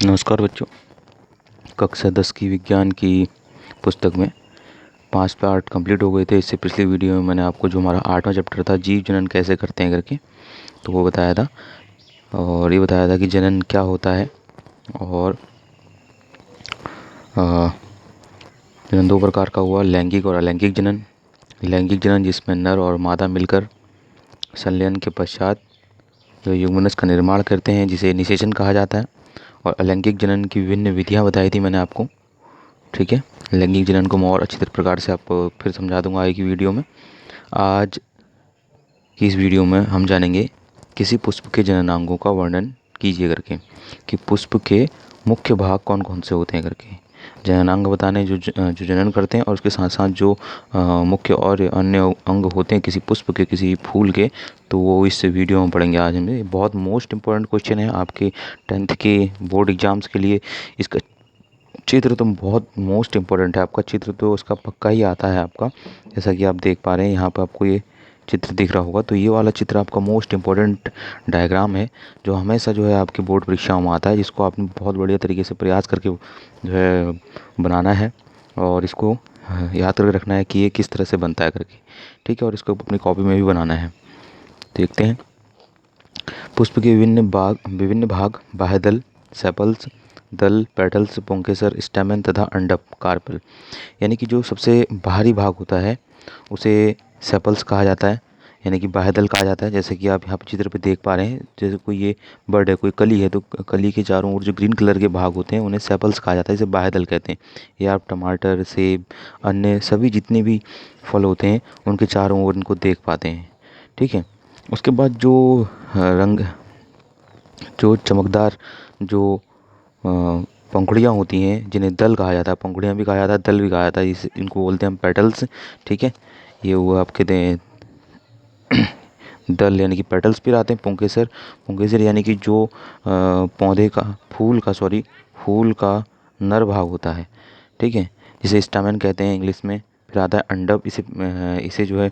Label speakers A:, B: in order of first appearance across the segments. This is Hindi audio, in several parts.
A: नमस्कार बच्चों। कक्षा 10 की विज्ञान की पुस्तक में 5 पार्ट कंप्लीट हो गए थे। इससे पिछली वीडियो में मैंने आपको जो हमारा 8वां चैप्टर था जीव जनन कैसे करते हैं करके, तो वो बताया था। और ये बताया था कि जनन क्या होता है। और जनन दो प्रकार का हुआ, लैंगिक और अलैंगिक जनन। लैंगिक जनन जिसमें नर और मादा मिलकर संलयन के पश्चात जो युग्मनज का निर्माण करते हैं, जिसे निषेचन कहा जाता है। और अलैंगिक जनन की विभिन्न विधियाँ बताई थी मैंने आपको। ठीक है, लैंगिक जनन को मैं और अच्छी प्रकार से आपको फिर समझा दूंगा आगे की वीडियो में। आज की इस वीडियो में हम जानेंगे किसी पुष्प के जननांगों का वर्णन कीजिए करके, कि पुष्प के मुख्य भाग कौन कौन से होते हैं करके। जननांग बताने जो जनन करते हैं, और उसके साथ साथ जो मुख्य और अन्य अंग होते हैं किसी पुष्प के, किसी फूल के, तो वो इस वीडियो में पढ़ेंगे आज हम। बहुत मोस्ट इम्पोर्टेंट क्वेश्चन है आपके 10th के बोर्ड एग्जाम्स के लिए। इसका चित्र तो बहुत मोस्ट इम्पोर्टेंट है, आपका चित्र तो उसका पक्का ही आता है आपका। जैसा कि आप देख पा रहे हैं यहाँ पर आपको ये चित्र दिख रहा होगा, तो ये वाला चित्र आपका मोस्ट इम्पोर्टेंट डायग्राम है, जो हमेशा जो है आपकी बोर्ड परीक्षाओं में आता है, जिसको आपने बहुत बढ़िया तरीके से प्रयास करके जो है बनाना है, और इसको याद करके रखना है कि ये किस तरह से बनता है करके। ठीक है, और इसको अपनी कॉपी में भी बनाना है। देखते हैं। पुष्प के विभिन्न भाग बाह्यदल, सेपल्स, दल, पेटल्स, पुंकेसर, स्टैमेन तथा अंडप, कार्पेल। यानी कि जो सबसे बाहरी भाग होता है उसे सेपल्स कहा जाता है, यानी कि बाह्यदल कहा जाता है। जैसे कि आप यहाँ पे चित्र पे देख पा रहे हैं, जैसे कोई ये बर्ड है, कोई कली है, तो कली के चारों ओर जो ग्रीन कलर के भाग होते हैं उन्हें सेपल्स कहा जाता है, इसे बाह्यदल कहते हैं। या आप टमाटर, सेब, अन्य सभी जितने भी फल होते हैं उनके चारों ओर इनको देख पाते हैं। ठीक है, उसके बाद जो रंग, जो चमकदार जो पंखुड़ियाँ होती हैं, जिन्हें दल कहा जाता है, पंखुड़ियाँ भी कहा जाता है, दल भी कहा जाता है, इनको बोलते हैं हम पेटल्स। ठीक है, ये वो आपके दल यानी कि पेटल्स भी आते हैं। पुंकेसर यानी कि जो पौधे का फूल का नर भाग होता है। ठीक है, जिसे स्टामेन कहते हैं इंग्लिश में। फिर आता है अंडप, इसे जो है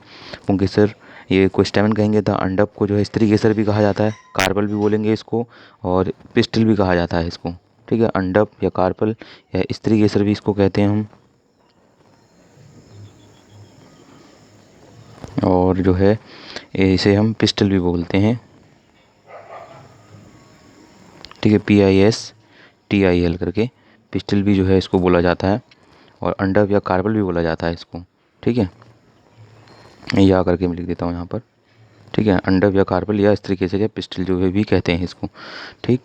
A: पुंकेसर, ये को स्टेमन कहेंगे, था अंडप को जो है स्त्री केसर भी कहा जाता है, कार्पल भी बोलेंगे इसको, और पिस्टल भी कहा जाता है इसको। ठीक है, अंडप या कार्पल या स्त्री केसर भी इसको कहते हैं हम। और जो है इसे हम पिस्टल भी बोलते हैं। ठीक है, PISTIL करके पिस्टल भी जो है इसको बोला जाता है, और अंडप या कार्पल भी बोला जाता है इसको। ठीक है, या करके मैं लिख देता हूँ यहाँ पर। ठीक है, अंडप या कार्पल या स्त्री केसर या पिस्टल जो है भी कहते हैं इसको। ठीक,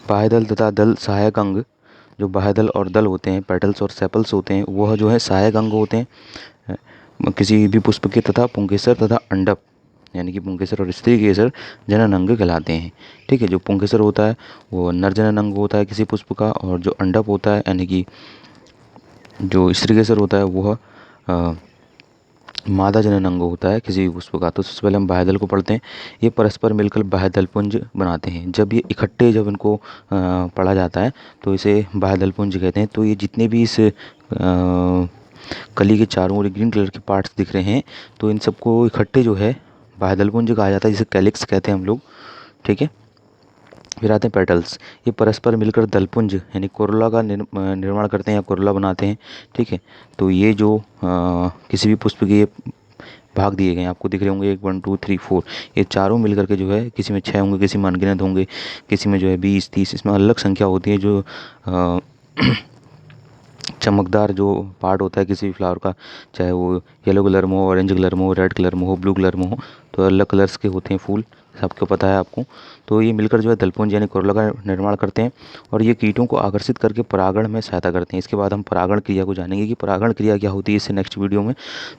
A: बाह्यदल तथा दल सहायक अंग। जो बाह्यदल और दल होते हैं, पेटल्स और सेपल्स होते हैं, वह जो है सहायक अंग होते हैं किसी भी पुष्प के, तथा पुंकेसर तथा अंडप यानी कि पुंकेसर और स्त्री केसर जनन अंग कहलाते हैं। ठीक है, जो पुंकेसर होता है वो नर जनन अंग होता है किसी पुष्प का, और जो अंडप होता है यानी कि जो स्त्री केसर होता है वह मादा जनन अंग होता है किसी भी पुष्प का। तो सबसे पहले हम बाह्यदल को पढ़ते हैं। ये परस्पर मिलकर बाह्यदल पुंज बनाते हैं। जब ये इकट्ठे जब इनको पढ़ा जाता है तो इसे बाह्यदल पुंज कहते हैं। तो ये जितने भी इस कली के चारों ओर ग्रीन कलर के पार्ट्स दिख रहे हैं, तो इन सबको इकट्ठे जो है बाह्यदल पुंज कहा जाता है, जिसे कैलिक्स कहते हैं हम लोग। ठीक है, फिर आते हैं पेटल्स। ये परस्पर मिलकर दलपुंज यानी कोरोला का निर्माण करते हैं या कोरोला बनाते हैं। ठीक है, तो ये जो किसी भी पुष्प के ये भाग दिए गए हैं, आपको दिख रहे होंगे 1 1 2 3 4, ये चारों मिलकर के जो है, किसी में 6 होंगे, किसी में अनगिनत होंगे, किसी में जो है 20 30, इसमें अलग संख्या होती है। जो चमकदार जो पार्ट होता है किसी भी फ्लावर का, चाहे वो येलो कलर में हो, ऑरेंज कलर में हो, रेड कलर में हो, ब्लू कलर में हो, तो अलग कलर्स के होते हैं फूल, सबको पता है आपको। तो ये मिलकर जो है दलपुंज यानी कोरोला का निर्माण करते हैं, और ये कीटों को आकर्षित करके परागण में सहायता करते हैं। इसके बाद हम परागण क्रिया को जानेंगे कि परागण क्रिया क्या होती है, इससे नेक्स्ट वीडियो में।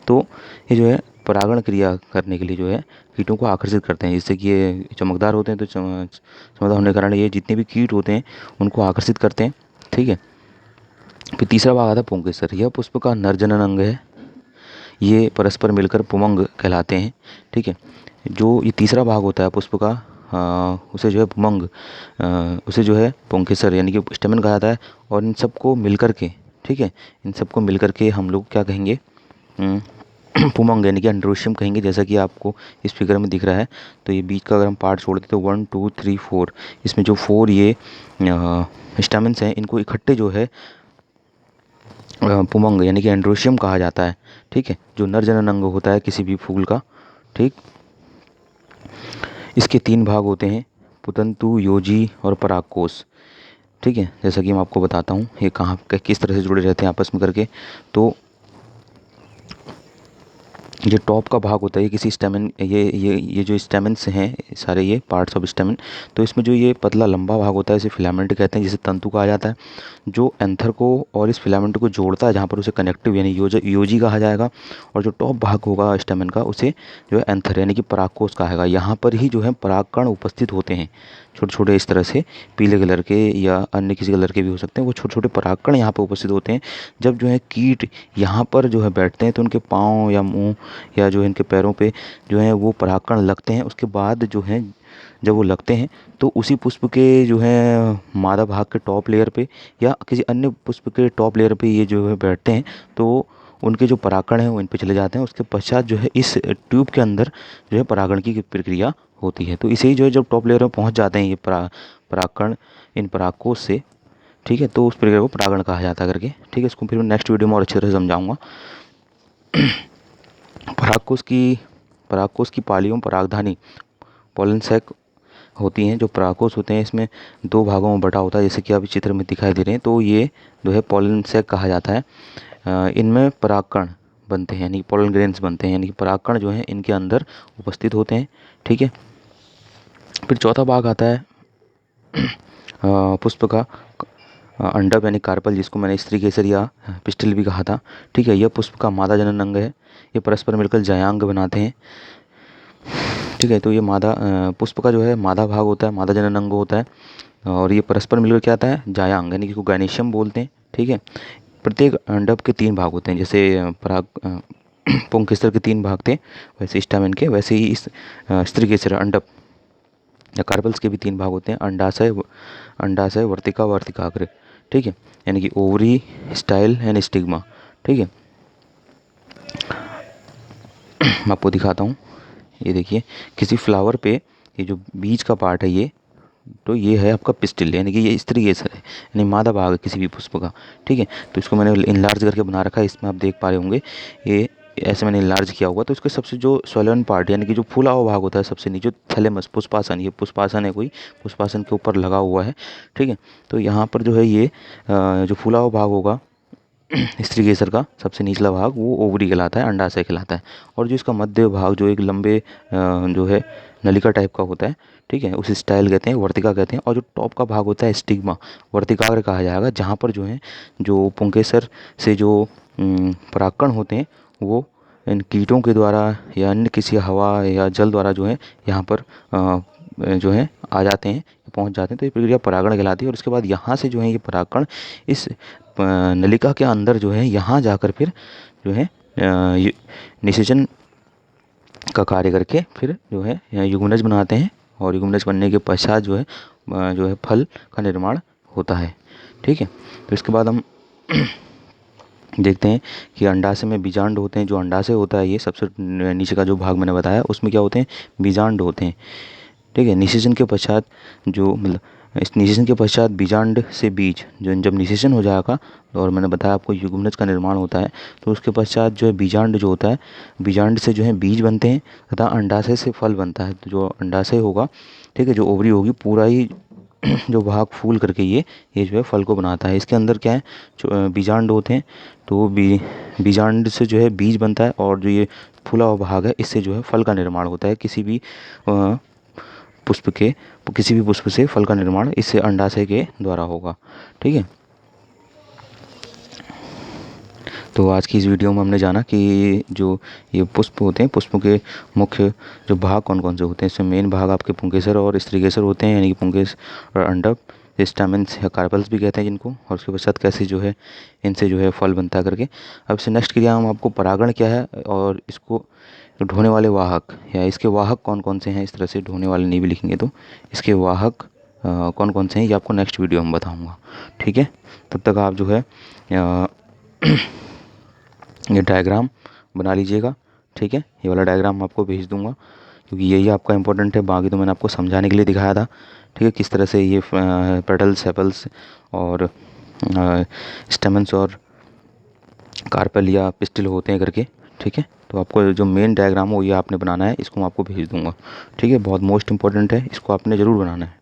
A: तो ये जो है परागण क्रिया करने के लिए जो है कीटों को आकर्षित करते हैं, जिससे कि ये चमकदार होते हैं, तो चमकदार होने के कारण ये जितने भी कीट होते हैं उनको आकर्षित करते हैं। ठीक है, फिर तीसरा भाग आता है पुंकेसर। यह पुष्प का नर जनन अंग है। ये परस्पर मिलकर पुमंग कहलाते हैं। ठीक है, जो ये तीसरा भाग होता है पुष्प का, उसे जो है पुमंग, उसे जो है पुंकेसर यानी कि स्टेमन कहा जाता है। और इन सबको मिलकर के, ठीक है, इन सबको मिलकर के हम लोग क्या कहेंगे, पुमंग यानी कि एंड्रोशियम कहेंगे, जैसा कि आपको इस फिगर में दिख रहा है। तो ये बीच का अगर हम पार्ट छोड़ दें तो 1 2 3 4, इसमें जो 4 ये स्टैमेंस हैं, इनको इकट्ठे जो है पुमंग यानी कि एंड्रोशियम कहा जाता है। ठीक है, जो नर जनन अंग होता है किसी भी फूल का। ठीक, इसके 3 भाग होते हैं, पुतंतु, योजी और परागकोश। ठीक है, जैसा कि मैं आपको बताता हूँ ये कहाँ किस तरह से जुड़े रहते हैं आपस में करके। तो ये टॉप का भाग होता है, ये किसी स्टेमन, ये जो स्टेमन्स हैं सारे, ये पार्ट्स ऑफ स्टेमन, तो इसमें जो ये पतला लंबा भाग होता है इसे फिलामेंट कहते हैं, जिसे तंतु कहा जाता है, जो एंथर को और इस फिलामेंट को जोड़ता है, जहाँ पर उसे कनेक्टिव यानी योजी कहा जाएगा। और जो टॉप भाग होगा स्टेमन का, उसे जो है एंथर यानी कि परागकोश कहेगा। यहाँ पर ही जो है परागकण उपस्थित होते हैं, छोटे छोटे इस तरह से, पीले कलर के या अन्य किसी कलर के भी हो सकते हैं। वो छोटे छोटे परागकण यहाँ पर उपस्थित होते हैं। जब जो है कीट यहाँ पर जो है बैठते हैं तो उनके पाँव या मुँह या जो है इनके पैरों पे जो है वो परागकण लगते हैं। उसके बाद जो है जब वो लगते हैं तो उसी पुष्प के जो है मादा भाग के टॉप लेयर पे या किसी अन्य पुष्प के टॉप लेयर पे ये जो है बैठते हैं, तो उनके जो परागकण हैं वो इन पे चले जाते हैं। उसके पश्चात जो है इस ट्यूब के अंदर जो है परागण की प्रक्रिया होती है। तो इसे ही जो है जब टॉप लेयर में पहुंच जाते हैं ये परागकण इन परागकोश से, ठीक है, तो उस प्रक्रिया को परागण कहा जाता है करके। ठीक है, इसको फिर मैं नेक्स्ट वीडियो में और अच्छी तरह से समझाऊंगा। परागकोश की पालियों परागधानी पॉलन सैक होती हैं। जो परागकोश होते हैं इसमें 2 भागों में बटा होता है, जैसे कि आप इस चित्र में दिखाई दे रहे हैं। तो ये जो है पॉलन सैक कहा जाता है। इनमें परागकण बनते हैं यानी पॉलन ग्रेन्स बनते हैं, यानी कि परागकण जो हैं इनके अंदर उपस्थित होते हैं। ठीक है, फिर चौथा भाग आता है पुष्प का अंडप यानी कार्पल, जिसको मैंने स्त्री केसर या पिस्टिल भी कहा था। ठीक है, यह पुष्प का मादा जनन अंग है। ये परस्पर मिलकर जयांग बनाते हैं। ठीक है, तो ये पुष्प का जो है मादा भाग होता है, मादा जनन अंग होता है, और ये परस्पर मिलकर क्या आता है, जायांग यानी कि गायनेशियम बोलते हैं। ठीक है, प्रत्येक अंडप के 3 भाग होते हैं, जैसे पुंकेसर के 3 भाग थे, वैसे स्टामेन के, वैसे ही इस स्त्री केसर अंडप या कार्पल्स के भी 3 भाग होते हैं, अंडाशय, वर्तिका, वर्तिकाग्र। ठीक है, यानी कि ओवरी, स्टाइल एंड स्टिग्मा। ठीक है, मैं आपको दिखाता हूँ। ये देखिए, किसी फ्लावर पे ये जो बीज का पार्ट है ये, तो ये है आपका पिस्टिल, यानी कि ये स्त्री केसर है, यानी मादा भाग है किसी भी पुष्प का। ठीक है, तो इसको मैंने इनलार्ज करके बना रखा है, इसमें आप देख पा रहे होंगे ये ऐसे मैंने इनलार्ज किया हुआ। तो इसके सबसे जो स्वैलन पार्ट यानी कि जो फूला हुआ भाग होता है सबसे नीचे, थैलेमस, पुष्पासन, ये पुष्पासन है, कोई पुष्पासन के ऊपर लगा हुआ है। ठीक है, तो यहाँ पर जो है ये जो फूला हुआ भाग होगा स्त्री केसर का सबसे निचला भाग, वो ओवरी कहलाता है, अंडाशय कहलाता है। और जो इसका मध्य भाग जो एक लंबे जो है नलिका टाइप का होता है, ठीक है, उसे स्टाइल कहते हैं, वर्तिका कहते हैं। और जो टॉप का भाग होता है स्टिग्मा, वर्तिकाग्र कहा जाएगा, जहाँ पर जो है जो पुंकेसर से जो परागकण होते हैं वो इन कीटों के द्वारा या अन्य किसी हवा या जल द्वारा जो है यहाँ पर जो है आ जाते हैं, पहुँच जाते हैं। तो ये प्रक्रिया परागण कहलाती है। और उसके बाद यहाँ से जो है ये परागकण इस नलिका के अंदर जो है यहाँ जाकर फिर जो है निषेचन का कार्य करके फिर जो है युग्मनज बनाते हैं। और युग्मनज बनने के पश्चात जो है फल का निर्माण होता है। ठीक है, तो इसके बाद हम देखते हैं कि अंडाशय में बीजांड होते हैं। जो अंडाशय होता है ये सबसे नीचे का जो भाग मैंने बताया, उसमें क्या होते हैं, बीजांड होते हैं। ठीक है, निषेचन के पश्चात जो मतलब इस निषेचन के पश्चात बीजांड से बीज जो जब निषेचन हो जाएगा, और मैंने बताया आपको युग्मनज का निर्माण होता है, तो उसके पश्चात जो है बीजांड जो होता है, बीजांड से जो है बीज बनते हैं तथा अंडाशय से फल बनता है। तो जो अंडाशय होगा, ठीक है, जो ओवरी होगी, पूरा ही जो भाग फूल करके ये जो है फल को बनाता है। इसके अंदर क्या है, जो बीजांड होते हैं, तो बीजांड से जो है बीज बनता है, और जो ये फूला हुआ भाग है इससे जो है फल का निर्माण होता है। किसी भी पुष्प से फल का निर्माण इस अंडाशय के द्वारा होगा। ठीक है, तो आज की इस वीडियो में हमने जाना कि जो ये पुष्प होते हैं, पुष्पों के मुख्य जो भाग कौन कौन से होते हैं। इसमें मेन भाग आपके पुंकेसर और स्त्रीकेसर होते हैं, यानी कि पुंकेस और अंडप, स्टैमेंस या कार्पल्स भी कहते हैं जिनको। और उसके पश्चात कैसे जो है इनसे जो है फल बनता करके। अब से नेक्स्ट क्रिया हम आपको परागण क्या है और इसको ढोने वाले वाहक या इसके वाहक कौन कौन से हैं, इस तरह से ढोने वाले नहीं भी लिखेंगे तो इसके वाहक कौन कौन से हैं ये आपको नेक्स्ट वीडियो में बताऊँगा। ठीक है, तब तक आप जो है ये डायग्राम बना लीजिएगा। ठीक है, ये वाला डायग्राम मैं आपको भेज दूंगा क्योंकि यही आपका इंपॉर्टेंट है। बाकी तो मैंने आपको समझाने के लिए दिखाया था, ठीक है, किस तरह से ये पेटल्स, सेपल्स और स्टेमन्स और कार्पेल या पिस्टिल होते हैं करके, ठीक है। तो आपको जो मेन डायग्राम हो ये आपने बनाना है, इसको मैं आपको भेज दूंगा, ठीक है। बहुत मोस्ट इंपॉर्टेंट है, इसको आपने ज़रूर बनाना है।